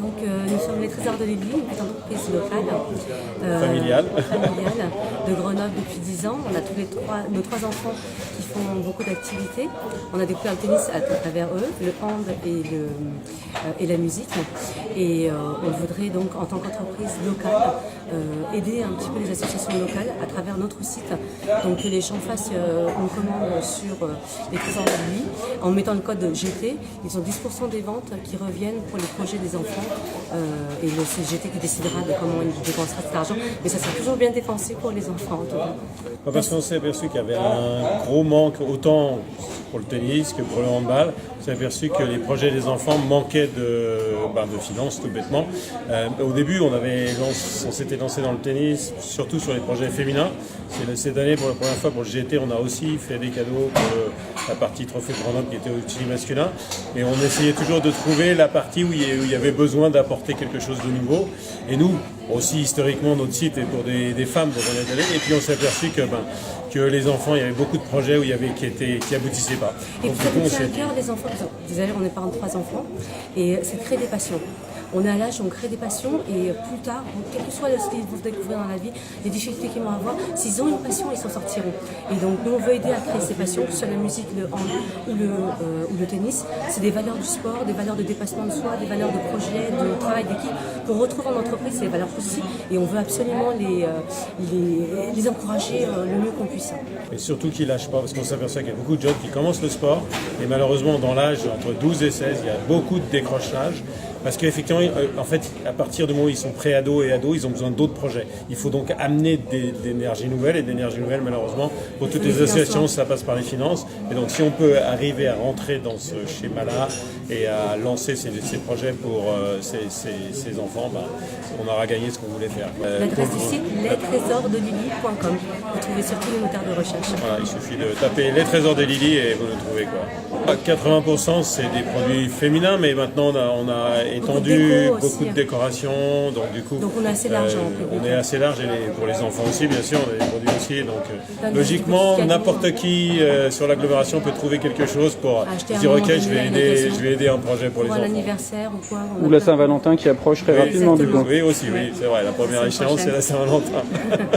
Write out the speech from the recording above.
Donc nous sommes les Trésors de Lily, une petite entreprise locale, familiale de Grenoble depuis 10 ans. On a nos trois enfants qui font beaucoup d'activités. On a découvert le tennis à travers eux, le hand et la musique. Et on voudrait donc en tant qu'entreprise locale aider un petit peu les associations locales à travers notre site. Donc que les gens fassent une commande sur les Trésors de Lily en mettant le code GT. Ils ont 10% des ventes qui reviennent pour les projets des enfants et le CGT qui décidera de comment il dépensera cet argent, mais ça sera toujours bien dépensé pour les enfants en tout cas. Parce qu'on s'est aperçu qu'il y avait un gros manque, autant pour le tennis que pour le handball. On s'est aperçu que les projets des enfants manquaient de finances tout bêtement. Au début, on s'était lancé dans le tennis, surtout sur les projets féminins. Cette année, pour la première fois pour le GT, on a aussi fait des cadeaux pour la partie trophée de Grenoble qui était au masculin. Et on essayait toujours de trouver la partie où il y avait besoin d'apporter quelque chose de nouveau. Et nous, aussi historiquement, notre site est pour des femmes dont on est allé. Et puis on s'est aperçu que les enfants, il y avait beaucoup de projets qui aboutissaient pas. Et puis ça nous tient à cœur les enfants. Vous savez, on est parents de 3 enfants et c'est créer des passions. On est à l'âge où on crée des passions et plus tard, quel que soit ce qu'ils vont découvrir dans la vie, les difficultés qu'ils vont avoir, s'ils ont une passion, ils s'en sortiront. Et donc nous, on veut aider à créer ces passions, que ce soit la musique, le hand ou le tennis. C'est des valeurs du sport, des valeurs de dépassement de soi, des valeurs de projet, de travail d'équipe qu'on retrouve en entreprise, c'est des valeurs aussi. Et on veut absolument les encourager le mieux qu'on puisse. Et surtout qu'ils ne lâchent pas, parce qu'on s'aperçoit qu'il y a beaucoup de jeunes qui commencent le sport et malheureusement dans l'âge entre 12 et 16, il y a beaucoup de décrochage. Parce qu'effectivement, en fait, à partir du moment où ils sont pré-ados et ados, ils ont besoin d'autres projets. Il faut donc amener d'énergie nouvelle, et d'énergie nouvelle, malheureusement, pour toutes les associations, ça passe par les finances. Et donc, si on peut arriver à rentrer dans ce schéma-là et à lancer ces projets pour ces enfants, on aura gagné ce qu'on voulait faire. L'adresse du site, lestresorsdelily.com. Vous trouvez sur tous les moteurs de recherche. Voilà, il suffit de taper les Trésors de Lily et vous le trouvez, quoi. 80% c'est des produits féminins, mais maintenant on a étendu beaucoup de décorations, donc du coup on est assez large on est assez large et pour les enfants aussi bien sûr, on a des produits aussi, donc logiquement n'importe qui sur l'agglomération peut trouver quelque chose pour dire ok, je vais aider un projet pour les enfants. L'anniversaire ou quoi. Ou la Saint-Valentin qui approche très rapidement du coup. Oui aussi, oui c'est vrai, la première échéance c'est la Saint-Valentin.